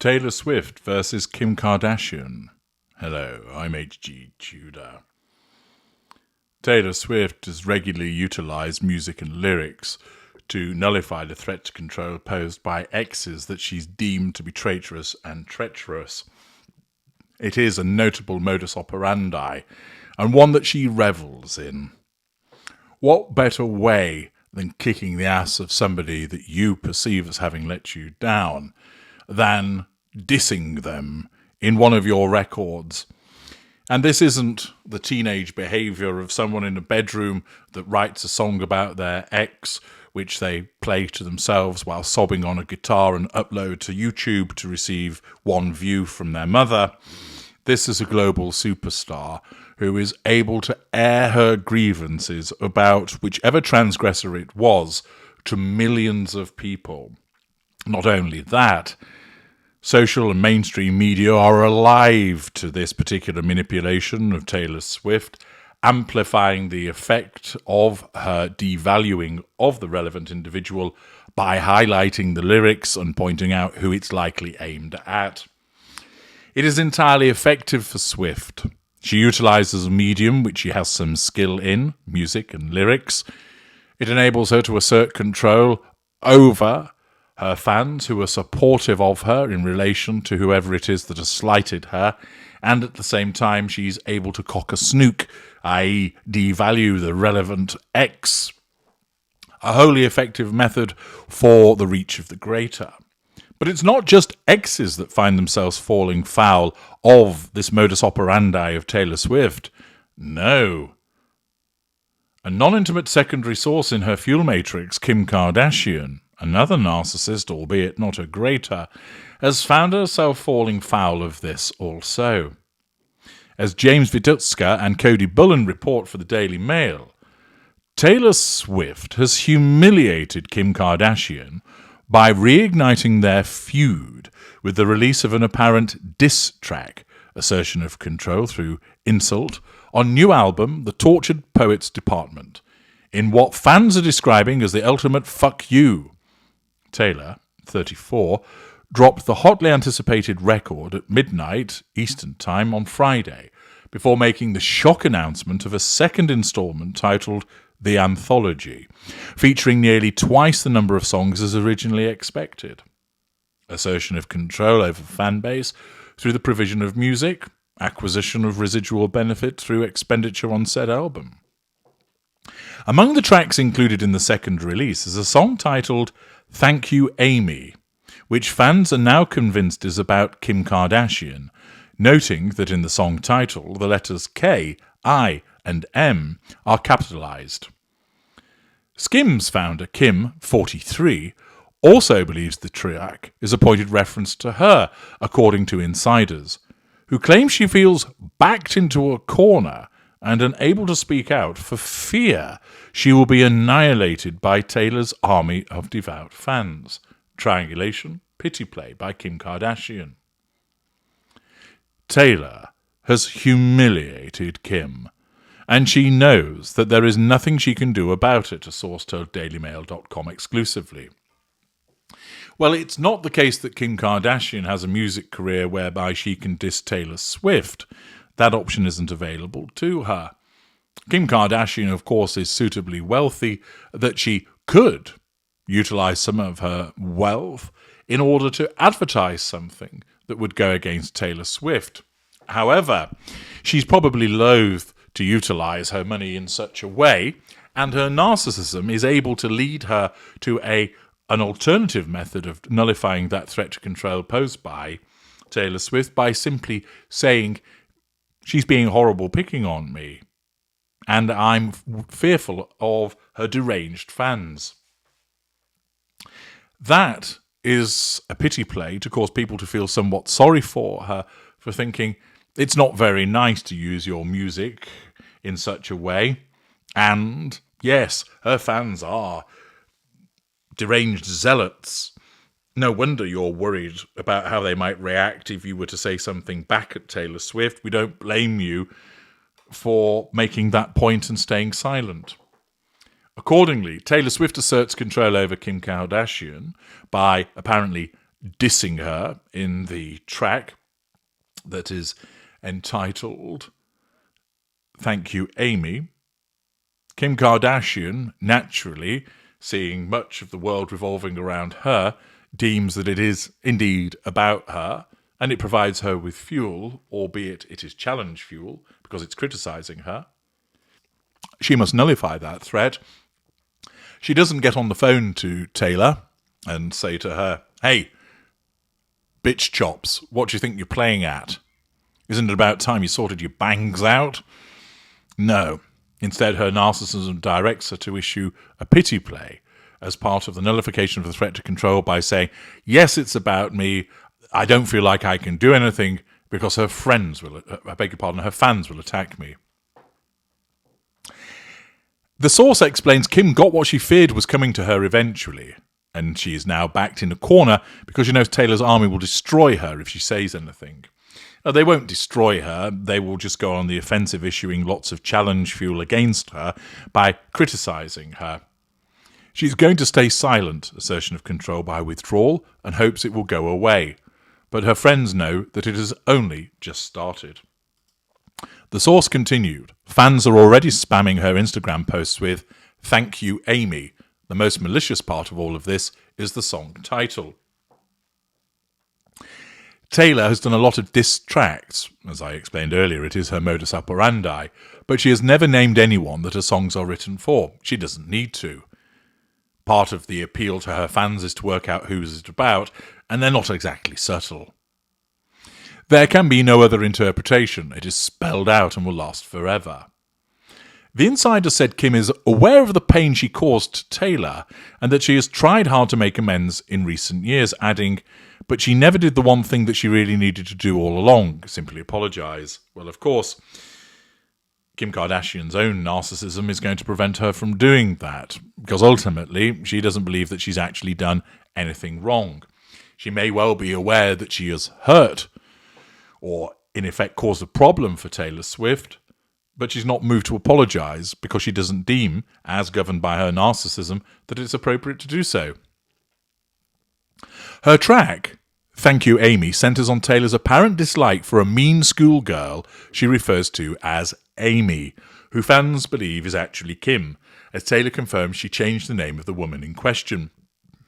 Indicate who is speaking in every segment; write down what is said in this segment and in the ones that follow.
Speaker 1: Taylor Swift versus Kim Kardashian. Hello, I'm H.G. Tudor. Taylor Swift has regularly utilised music and lyrics to nullify the threat to control posed by exes that she's deemed to be traitorous and treacherous. It is a notable modus operandi, and one that she revels in. What better way than kicking the ass of somebody that you perceive as having let you down than dissing them in one of your records? And this isn't the teenage behaviour of someone in a bedroom that writes a song about their ex, which they play to themselves while sobbing on a guitar and upload to YouTube to receive one view from their mother. This is a global superstar who is able to air her grievances about whichever transgressor it was to millions of people. Not only that, social and mainstream media are alive to this particular manipulation of Taylor Swift, amplifying the effect of her devaluing of the relevant individual by highlighting the lyrics and pointing out who it's likely aimed at. It is entirely effective for Swift. She utilises a medium which she has some skill in, music and lyrics. It enables her to assert control over her fans who are supportive of her in relation to whoever it is that has slighted her, and at the same time she's able to cock a snook, i.e. devalue the relevant ex. A wholly effective method for the reach of the greater. But it's not just exes that find themselves falling foul of this modus operandi of Taylor Swift. No. A non-intimate secondary source in her fuel matrix, Kim Kardashian, another narcissist, albeit not a greater, has found herself falling foul of this also. As James Vitutska and Cody Bullen report for the Daily Mail, Taylor Swift has humiliated Kim Kardashian by reigniting their feud with the release of an apparent diss track, assertion of control through insult, on new album The Tortured Poets Department, in what fans are describing as the ultimate fuck you. Taylor, 34, dropped the hotly anticipated record at midnight Eastern Time on Friday, before making the shock announcement of a second instalment titled The Anthology, featuring nearly twice the number of songs as originally expected. Assertion of control over fanbase through the provision of music, acquisition of residual benefit through expenditure on said album. Among the tracks included in the second release is a song titled Thank You Amy, which fans are now convinced is about Kim Kardashian, noting that in the song title the letters K, I, and M are capitalized. Skims founder Kim, 43, also believes the track is a pointed reference to her, according to insiders, who claim she feels backed into a corner and unable to speak out for fear she will be annihilated by Taylor's army of devout fans. Triangulation, pity play by Kim Kardashian. Taylor has humiliated Kim, and she knows that there is nothing she can do about it, a source told DailyMail.com exclusively. Well, it's not the case that Kim Kardashian has a music career whereby she can diss Taylor Swift. That option isn't available to her. Kim Kardashian, of course, is suitably wealthy that she could utilize some of her wealth in order to advertise something that would go against Taylor Swift. However, she's probably loath to utilize her money in such a way, and her narcissism is able to lead her to an alternative method of nullifying that threat to control posed by Taylor Swift by simply saying, she's being horrible picking on me, and I'm fearful of her deranged fans. That is a pity play to cause people to feel somewhat sorry for her for thinking it's not very nice to use your music in such a way. And yes, her fans are deranged zealots. No wonder you're worried about how they might react if you were to say something back at Taylor Swift. We don't blame you for making that point and staying silent. Accordingly, Taylor Swift asserts control over Kim Kardashian by apparently dissing her in the track that is entitled Thank You, Amy. Kim Kardashian, naturally, seeing much of the world revolving around her, deems that it is indeed about her, and it provides her with fuel, albeit it is challenge fuel, because it's criticising her. She must nullify that threat. She doesn't get on the phone to Taylor and say to her, "Hey, bitch chops, what do you think you're playing at? Isn't it about time you sorted your bangs out?" No. Instead, her narcissism directs her to issue a pity play as part of the nullification of the threat to control by saying, "Yes, it's about me. I don't feel like I can do anything because her fans will attack me." The source explains Kim got what she feared was coming to her eventually, and she is now backed in a corner because she knows Taylor's army will destroy her if she says anything. They won't destroy her, they will just go on the offensive, issuing lots of challenge fuel against her by criticising her. She's going to stay silent, assertion of control by withdrawal, and hopes it will go away. But her friends know that it has only just started. The source continued, fans are already spamming her Instagram posts with, "Thank you, Amy." The most malicious part of all of this is the song title. Taylor has done a lot of diss tracks. As I explained earlier, it is her modus operandi, but she has never named anyone that her songs are written for. She doesn't need to. Part of the appeal to her fans is to work out who's it about, and they're not exactly subtle. There can be no other interpretation. It is spelled out and will last forever. The insider said Kim is aware of the pain she caused to Taylor and that she has tried hard to make amends in recent years, adding, "But she never did the one thing that she really needed to do all along, simply apologise." Well, of course, Kim Kardashian's own narcissism is going to prevent her from doing that, because ultimately she doesn't believe that she's actually done anything wrong. She may well be aware that she has hurt or, in effect, caused a problem for Taylor Swift, but she's not moved to apologise because she doesn't deem, as governed by her narcissism, that it's appropriate to do so. Her track, Thank You, Amy, centres on Taylor's apparent dislike for a mean schoolgirl she refers to as Amy, who fans believe is actually Kim, as Taylor confirms she changed the name of the woman in question.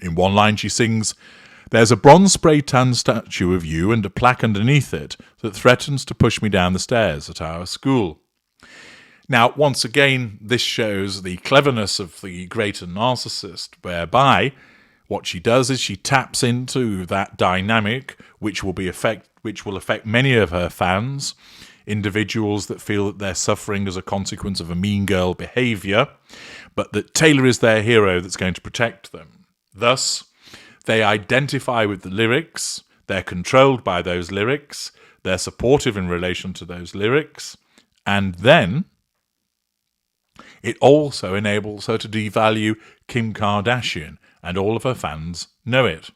Speaker 1: In one line she sings, "There's a bronze spray-tan statue of you and a plaque underneath it that threatens to push me down the stairs at our school." Now, once again, this shows the cleverness of the greater narcissist, whereby what she does is she taps into that dynamic which will affect many of her fans, individuals that feel that they're suffering as a consequence of a mean girl behaviour, but that Taylor is their hero that's going to protect them. Thus, they identify with the lyrics, they're controlled by those lyrics, they're supportive in relation to those lyrics, and then it also enables her to devalue Kim Kardashian, and all of her fans know it.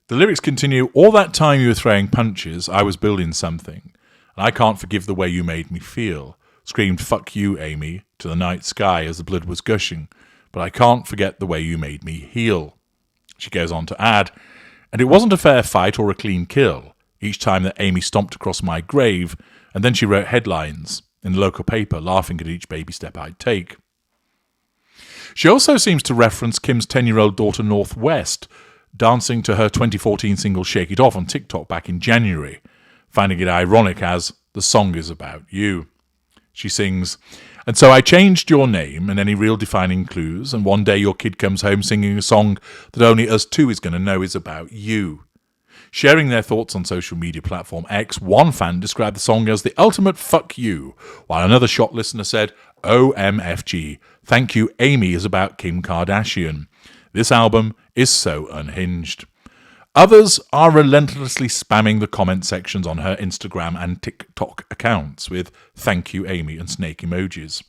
Speaker 1: The lyrics continue, "All that time you were throwing punches, I was building something, and I can't forgive the way you made me feel. Screamed, 'Fuck you, Amy,' to the night sky as the blood was gushing, but I can't forget the way you made me heal." She goes on to add, "And it wasn't a fair fight or a clean kill, each time that Amy stomped across my grave," and then she wrote headlines in the local paper, laughing at each baby step I'd take. She also seems to reference Kim's 10-year-old daughter Northwest, dancing to her 2014 single Shake It Off on TikTok back in January, finding it ironic as the song is about you. She sings, "And so I changed your name and any real defining clues, and one day your kid comes home singing a song that only us two is going to know is about you." Sharing their thoughts on social media platform X, one fan described the song as the ultimate fuck you, while another shocked listener said, "OMFG, Thank You, Amy is about Kim Kardashian. This album is so unhinged." Others are relentlessly spamming the comment sections on her Instagram and TikTok accounts with "Thank You, Amy" and snake emojis.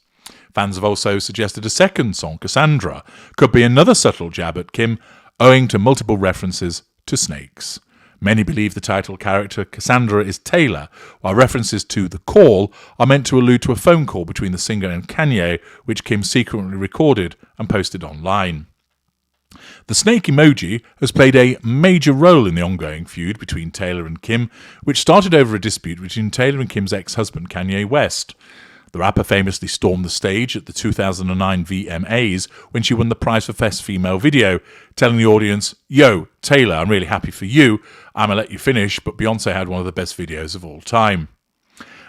Speaker 1: Fans have also suggested a second song, Cassandra, could be another subtle jab at Kim, owing to multiple references to snakes. Many believe the title character Cassandra is Taylor, while references to The Call are meant to allude to a phone call between the singer and Kanye, which Kim secretly recorded and posted online. The snake emoji has played a major role in the ongoing feud between Taylor and Kim, which started over a dispute between Taylor and Kim's ex-husband Kanye West. The rapper famously stormed the stage at the 2009 VMAs when she won the prize for Best Female Video, telling the audience, "Yo, Taylor, I'm really happy for you. I'm going to let you finish, but Beyoncé had one of the best videos of all time."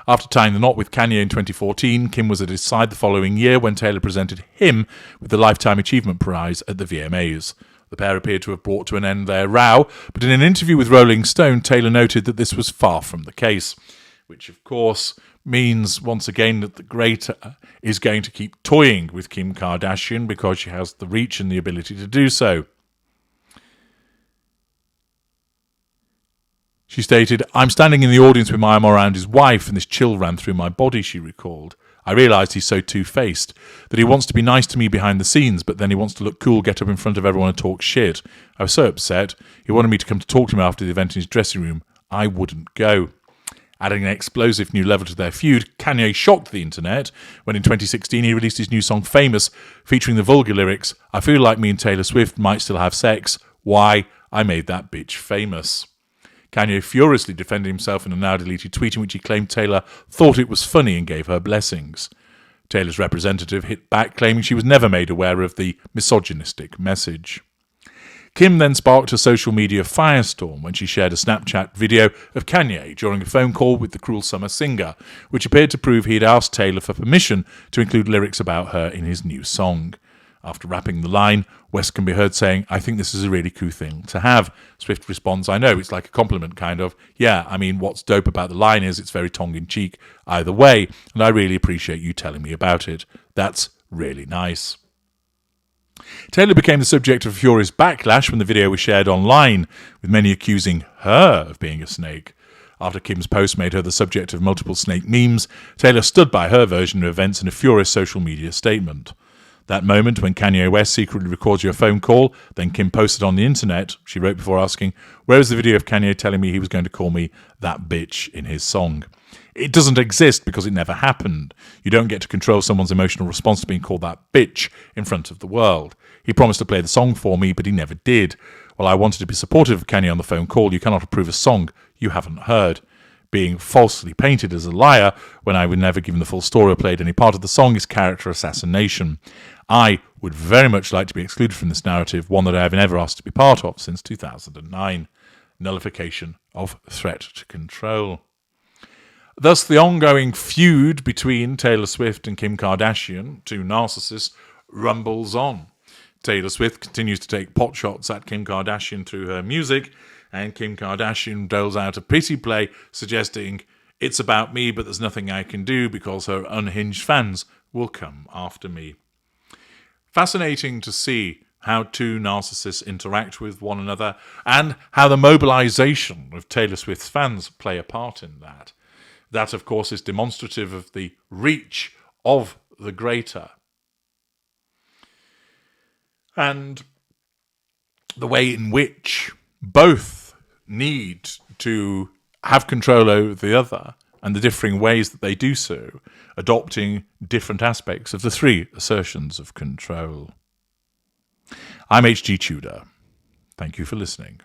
Speaker 1: After tying the knot with Kanye in 2014, Kim was at his side the following year when Taylor presented him with the Lifetime Achievement Prize at the VMAs. The pair appeared to have brought to an end their row, but in an interview with Rolling Stone, Taylor noted that this was far from the case, which of course means once again that the greater is going to keep toying with Kim Kardashian because she has the reach and the ability to do so. She stated, "I'm standing in the audience with my arm around his wife and this chill ran through my body," she recalled. "I realised he's so two-faced, that he wants to be nice to me behind the scenes, but then he wants to look cool, get up in front of everyone and talk shit. I was so upset. He wanted me to come to talk to him after the event in his dressing room. I wouldn't go." Adding an explosive new level to their feud, Kanye shocked the internet when in 2016 he released his new song Famous, featuring the vulgar lyrics, "I feel like me and Taylor Swift might still have sex. Why? I made that bitch famous." Kanye furiously defended himself in a now-deleted tweet in which he claimed Taylor thought it was funny and gave her blessings. Taylor's representative hit back, claiming she was never made aware of the misogynistic message. Kim then sparked a social media firestorm when she shared a Snapchat video of Kanye during a phone call with the Cruel Summer singer, which appeared to prove he had asked Taylor for permission to include lyrics about her in his new song. After rapping the line, West can be heard saying, "I think this is a really cool thing to have." Swift responds, "I know, it's like a compliment kind of. Yeah, I mean, what's dope about the line is it's very tongue-in-cheek either way, and I really appreciate you telling me about it. That's really nice." Taylor became the subject of a furious backlash when the video was shared online, with many accusing her of being a snake. After Kim's post made her the subject of multiple snake memes, Taylor stood by her version of events in a furious social media statement. That moment when Kanye West secretly records your phone call, then Kim posted on the internet, she wrote before asking, "Where is the video of Kanye telling me he was going to call me that bitch in his song?" It doesn't exist because it never happened. You don't get to control someone's emotional response to being called that bitch in front of the world. He promised to play the song for me, but he never did. While I wanted to be supportive of Kanye on the phone call, you cannot approve a song you haven't heard. Being falsely painted as a liar when I was never given the full story or played any part of the song is character assassination. I would very much like to be excluded from this narrative, one that I have never asked to be part of since 2009. Nullification of threat to control. Thus, the ongoing feud between Taylor Swift and Kim Kardashian, two narcissists, rumbles on. Taylor Swift continues to take potshots at Kim Kardashian through her music, and Kim Kardashian doles out a pity play suggesting it's about me, but there's nothing I can do because her unhinged fans will come after me. Fascinating to see how two narcissists interact with one another and how the mobilization of Taylor Swift's fans play a part in that. That, of course, is demonstrative of the reach of the greater and the way in which both need to have control over the other and the differing ways that they do so, adopting different aspects of the three assertions of control. I'm H.G. Tudor. Thank you for listening.